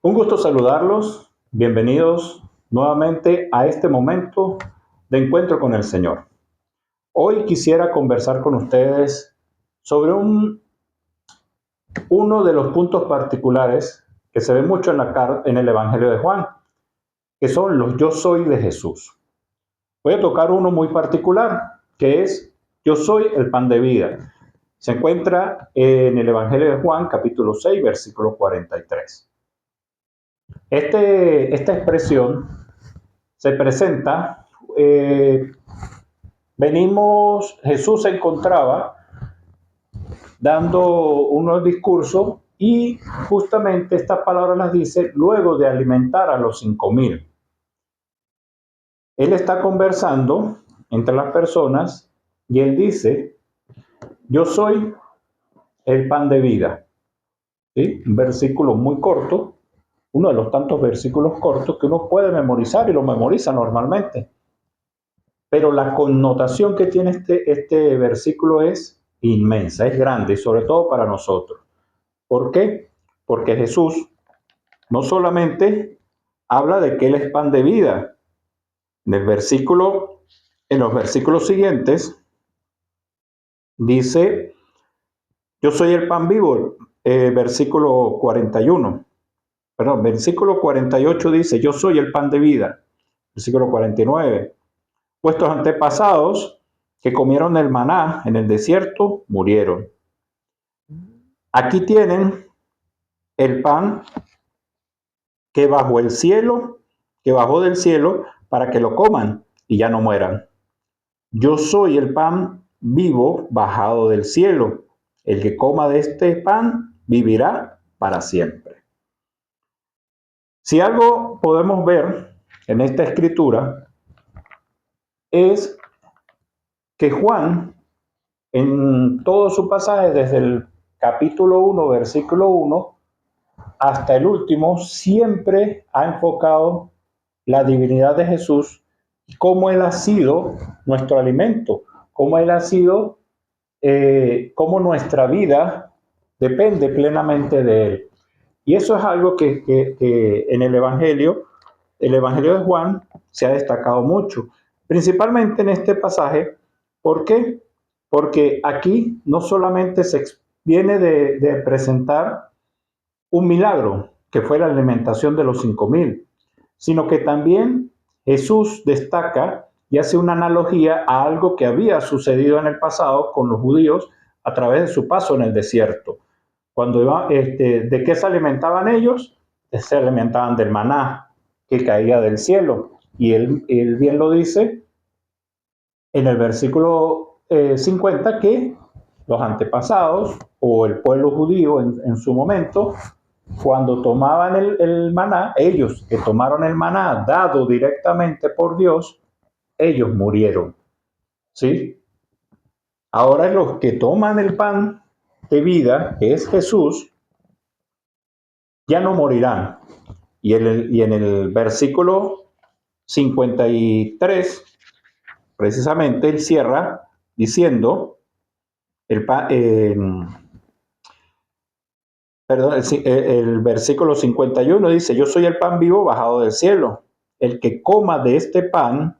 Un gusto saludarlos. Bienvenidos nuevamente a este momento de encuentro con el Señor. Hoy quisiera conversar con ustedes sobre uno de los puntos particulares que se ve mucho en el Evangelio de Juan, que son los yo soy de Jesús. Voy a tocar uno muy particular, que es yo soy el pan de vida. Se encuentra en el Evangelio de Juan, capítulo 6, versículo 43. Esta expresión se presenta, Jesús se encontraba dando unos discursos y justamente estas palabras las dice luego de alimentar a los 5,000. Él está conversando entre las personas y él dice, yo soy el pan de vida. ¿Sí? Un versículo muy corto, uno de los tantos versículos cortos que uno puede memorizar y lo memoriza normalmente. Pero la connotación que tiene este versículo es inmensa, es grande, y sobre todo para nosotros. ¿Por qué? Porque Jesús no solamente habla de que Él es pan de vida. En los versículos siguientes, dice, yo soy el pan vivo, versículo 41. Perdón, versículo 48 dice, yo soy el pan de vida. Versículo 49. Vuestros antepasados que comieron el maná en el desierto murieron. Aquí tienen el pan que bajó del cielo para que lo coman y ya no mueran. Yo soy el pan vivo bajado del cielo. El que coma de este pan vivirá para siempre. Si algo podemos ver en esta escritura es que Juan, en todo su pasaje, desde el capítulo 1, versículo 1, hasta el último, siempre ha enfocado la divinidad de Jesús y cómo Él ha sido nuestro alimento, cómo Él ha sido, cómo nuestra vida depende plenamente de Él. Y eso es algo que en el Evangelio de Juan se ha destacado mucho, principalmente en este pasaje. ¿Por qué? Porque aquí no solamente se viene de presentar un milagro, que fue la alimentación de los 5,000, sino que también Jesús destaca y hace una analogía a algo que había sucedido en el pasado con los judíos a través de su paso en el desierto. ¿De qué se alimentaban ellos? Se alimentaban del maná que caía del cielo. Y él bien lo dice en el versículo 50, que los antepasados o el pueblo judío en su momento, cuando tomaban el maná, ellos que tomaron el maná dado directamente por Dios, ellos murieron. ¿Sí? Ahora los que toman el pan de vida, que es Jesús, ya no morirán. Y en el versículo 53, precisamente, él cierra diciendo, el versículo 51 dice, yo soy el pan vivo bajado del cielo. El que coma de este pan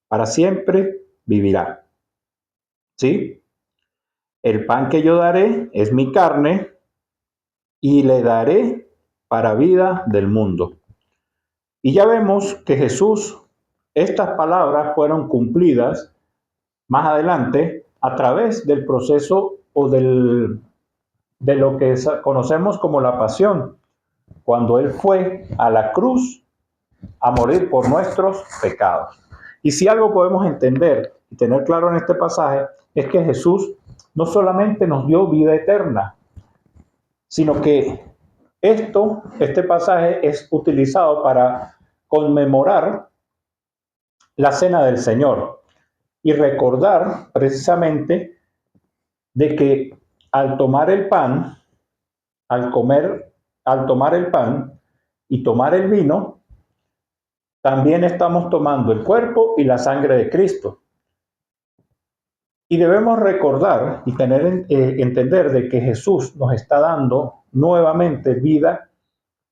para siempre vivirá. ¿Sí? El pan que yo daré es mi carne y le daré para vida del mundo. Y ya vemos que Jesús, estas palabras fueron cumplidas más adelante a través del proceso o de lo que conocemos como la pasión, cuando Él fue a la cruz a morir por nuestros pecados. Y si algo podemos entender y tener claro en este pasaje es que Jesús no solamente nos dio vida eterna, sino que este pasaje es utilizado para conmemorar la cena del Señor y recordar precisamente de que al tomar el pan, al tomar el pan y tomar el vino, también estamos tomando el cuerpo y la sangre de Cristo. Y debemos recordar y entender de que Jesús nos está dando nuevamente vida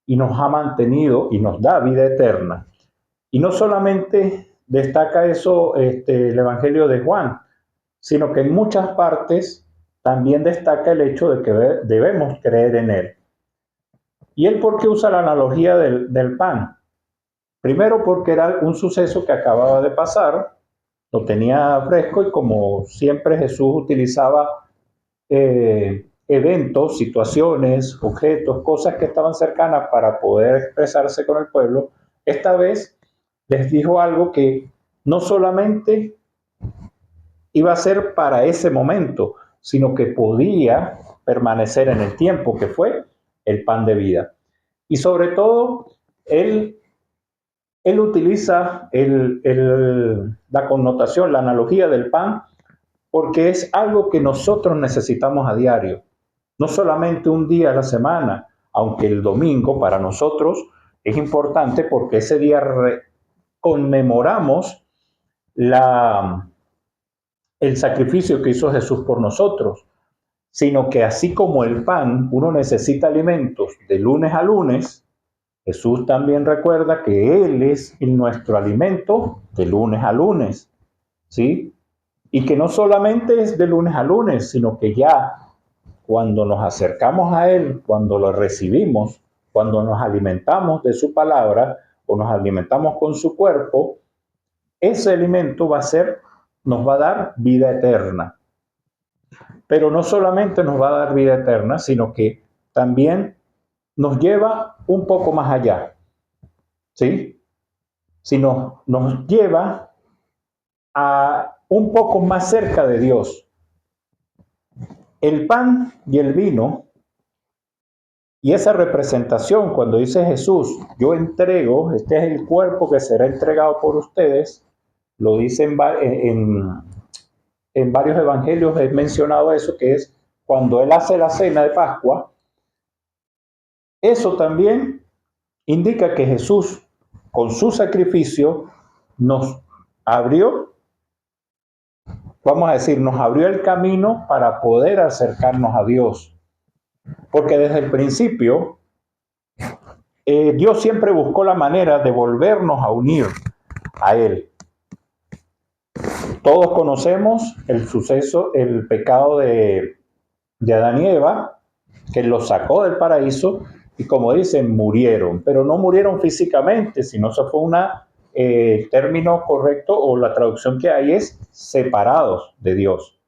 y nos ha mantenido y nos da vida eterna. Y no solamente destaca eso el Evangelio de Juan, sino que en muchas partes también destaca el hecho de que debemos creer en Él. ¿Y Él por qué usa la analogía del pan? Primero porque era un suceso que acababa de pasar, lo tenía fresco y como siempre Jesús utilizaba eventos, situaciones, objetos, cosas que estaban cercanas para poder expresarse con el pueblo, esta vez les dijo algo que no solamente iba a ser para ese momento, sino que podía permanecer en el tiempo, que fue el pan de vida. Y sobre todo, él utiliza la connotación, la analogía del pan, porque es algo que nosotros necesitamos a diario, no solamente un día a la semana, aunque el domingo para nosotros es importante porque ese día conmemoramos el sacrificio que hizo Jesús por nosotros, sino que así como el pan, uno necesita alimentos de lunes a lunes, Jesús también recuerda que Él es nuestro alimento de lunes a lunes, ¿sí? Y que no solamente es de lunes a lunes, sino que ya cuando nos acercamos a Él, cuando lo recibimos, cuando nos alimentamos de su palabra o nos alimentamos con su cuerpo, ese alimento nos va a dar vida eterna. Pero no solamente nos va a dar vida eterna, sino que también nos lleva un poco más allá, ¿sí? Sino nos lleva a un poco más cerca de Dios. El pan y el vino, y esa representación, cuando dice Jesús, yo entrego, este es el cuerpo que será entregado por ustedes, lo dice en varios evangelios, he mencionado eso, que es cuando Él hace la cena de Pascua, eso también indica que Jesús, con su sacrificio, nos abrió, vamos a decir, nos abrió el camino para poder acercarnos a Dios. Porque desde el principio, Dios siempre buscó la manera de volvernos a unir a Él. Todos conocemos el suceso, el pecado de Adán y Eva, que los sacó del paraíso y como dicen, murieron, pero no murieron físicamente, sino eso fue el término correcto o la traducción que hay es separados de Dios.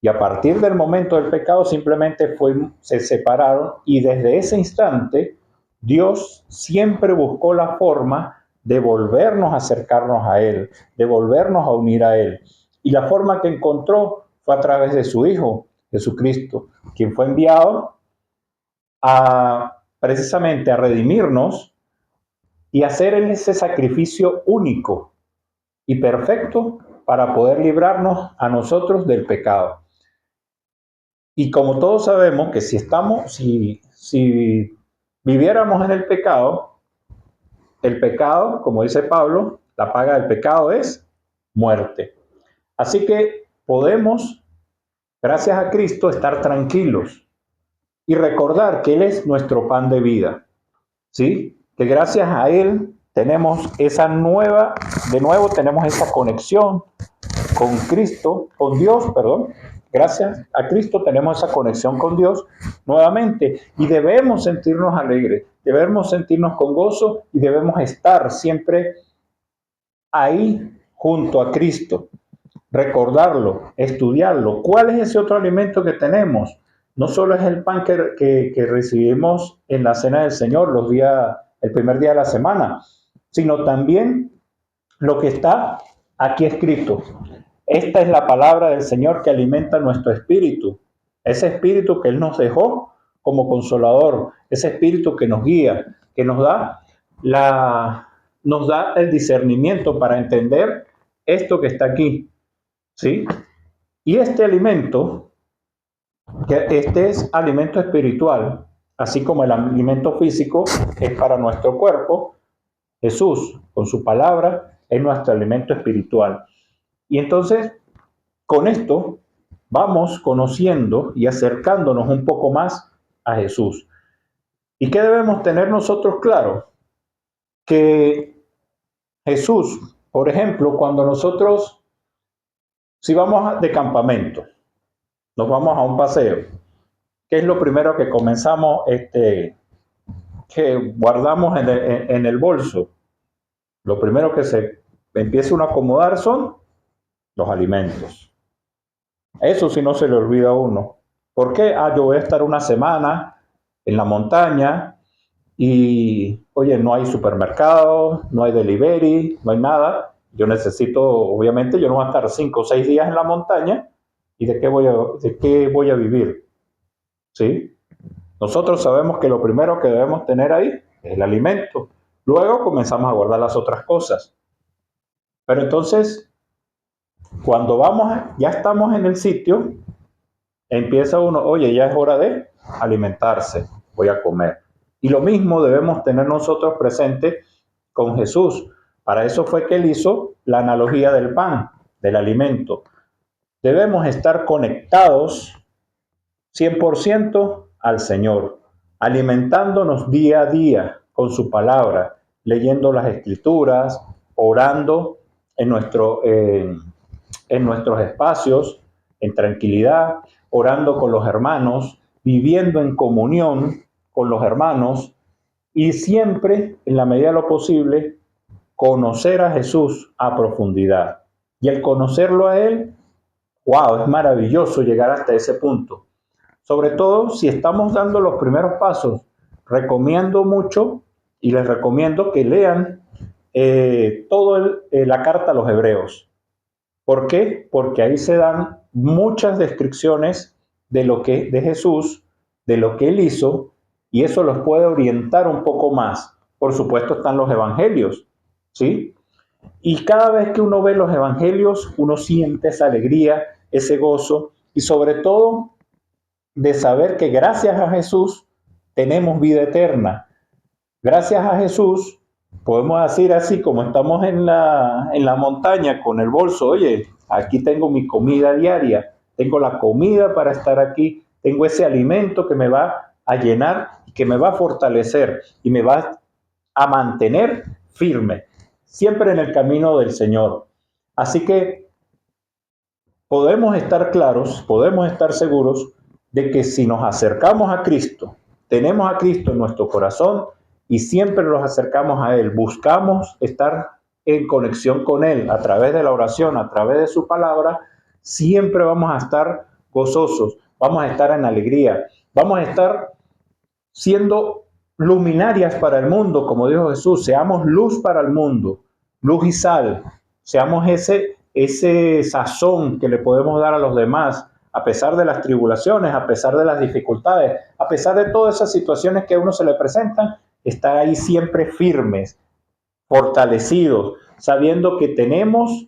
Y a partir del momento del pecado simplemente se separaron y desde ese instante Dios siempre buscó la forma de volvernos a acercarnos a Él, de volvernos a unir a Él. Y la forma que encontró fue a través de su Hijo, Jesucristo, quien fue enviado precisamente a redimirnos y hacer ese sacrificio único y perfecto para poder librarnos a nosotros del pecado. Y como todos sabemos que si viviéramos en el pecado, como dice Pablo, la paga del pecado es muerte. Así que podemos, gracias a Cristo, estar tranquilos y recordar que Él es nuestro pan de vida, ¿sí? Que gracias a Él tenemos de nuevo tenemos esa conexión con Cristo, con Dios, perdón. Gracias a Cristo tenemos esa conexión con Dios nuevamente y debemos sentirnos alegres, debemos sentirnos con gozo y debemos estar siempre ahí junto a Cristo, recordarlo, estudiarlo. ¿Cuál es ese otro alimento que tenemos? No solo es el pan que recibimos en la cena del Señor el primer día de la semana, sino también lo que está aquí escrito. Esta es la palabra del Señor que alimenta nuestro espíritu. Ese espíritu que Él nos dejó como consolador, ese espíritu que nos guía, que nos da el discernimiento para entender esto que está aquí, ¿sí? Y este es alimento espiritual, así como el alimento físico es para nuestro cuerpo. Jesús, con su palabra, es nuestro alimento espiritual. Y entonces, con esto, vamos conociendo y acercándonos un poco más a Jesús. ¿Y qué debemos tener nosotros claro? Que Jesús, por ejemplo, cuando nosotros, si vamos de campamento, nos vamos a un paseo, ¿qué es lo primero que comenzamos, que guardamos en el bolso? Lo primero que se empieza uno a acomodar son los alimentos. Eso sí no se le olvida a uno. ¿Por qué? Yo voy a estar una semana en la montaña y, oye, no hay supermercado, no hay delivery, no hay nada. Yo necesito, obviamente, yo no voy a estar 5 o 6 días en la montaña y de qué voy a vivir. ¿Sí? Nosotros sabemos que lo primero que debemos tener ahí es el alimento. Luego comenzamos a guardar las otras cosas. Pero entonces, cuando ya estamos en el sitio, empieza uno, oye, ya es hora de alimentarse, voy a comer. Y lo mismo debemos tener nosotros presente con Jesús. Para eso fue que él hizo la analogía del pan, del alimento. Debemos estar conectados 100% al Señor, alimentándonos día a día con su palabra, leyendo las escrituras, orando en nuestros espacios, en tranquilidad, orando con los hermanos, viviendo en comunión con los hermanos y siempre, en la medida de lo posible, conocer a Jesús a profundidad. Y el conocerlo a Él, wow, es maravilloso llegar hasta ese punto. Sobre todo si estamos dando los primeros pasos, recomiendo mucho y les recomiendo que lean toda la carta a los hebreos. ¿Por qué? Porque ahí se dan muchas descripciones de Jesús, de lo que él hizo, y eso los puede orientar un poco más. Por supuesto están los evangelios, ¿sí? Y cada vez que uno ve los evangelios, uno siente esa alegría, ese gozo, y sobre todo de saber que gracias a Jesús tenemos vida eterna. Gracias a Jesús podemos decir así como estamos en la montaña con el bolso, oye, aquí tengo mi comida diaria, tengo la comida para estar aquí, tengo ese alimento que me va a llenar, que me va a fortalecer y me va a mantener firme, siempre en el camino del Señor. Así que podemos estar claros, podemos estar seguros de que si nos acercamos a Cristo, tenemos a Cristo en nuestro corazón y siempre nos acercamos a Él, buscamos estar en conexión con Él a través de la oración, a través de su palabra, siempre vamos a estar gozosos, vamos a estar en alegría, vamos a estar siendo luminarias para el mundo, como dijo Jesús, seamos luz para el mundo, luz y sal, seamos ese sazón que le podemos dar a los demás, a pesar de las tribulaciones, a pesar de las dificultades, a pesar de todas esas situaciones que a uno se le presentan, estar ahí siempre firmes, fortalecidos, sabiendo que tenemos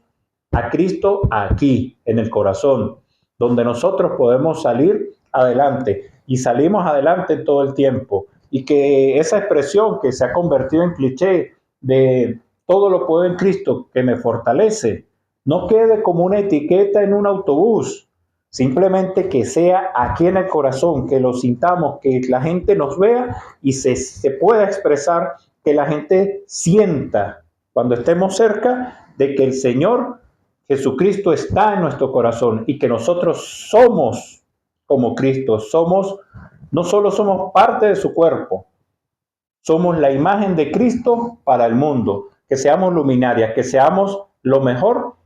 a Cristo aquí, en el corazón, donde nosotros podemos salir adelante y salimos adelante todo el tiempo. Y que esa expresión que se ha convertido en cliché de todo lo puedo en Cristo que me fortalece, no quede como una etiqueta en un autobús, simplemente que sea aquí en el corazón, que lo sintamos, que la gente nos vea y se pueda expresar, que la gente sienta cuando estemos cerca de que el Señor Jesucristo está en nuestro corazón y que nosotros somos como Cristo, no solo somos parte de su cuerpo, somos la imagen de Cristo para el mundo, que seamos luminarias, que seamos lo mejor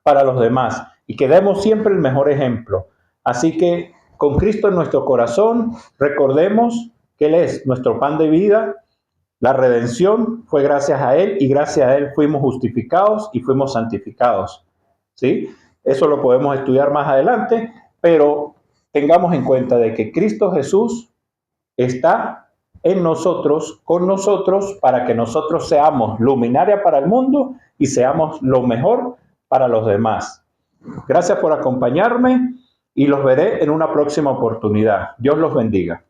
para los demás y que demos siempre el mejor ejemplo. Así que con Cristo en nuestro corazón, recordemos que Él es nuestro pan de vida, la redención fue gracias a Él y gracias a Él fuimos justificados y fuimos santificados. ¿Sí? Eso lo podemos estudiar más adelante, pero tengamos en cuenta de que Cristo Jesús está en nosotros, con nosotros, para que nosotros seamos luminaria para el mundo y seamos lo mejor para los demás. Gracias por acompañarme y los veré en una próxima oportunidad. Dios los bendiga.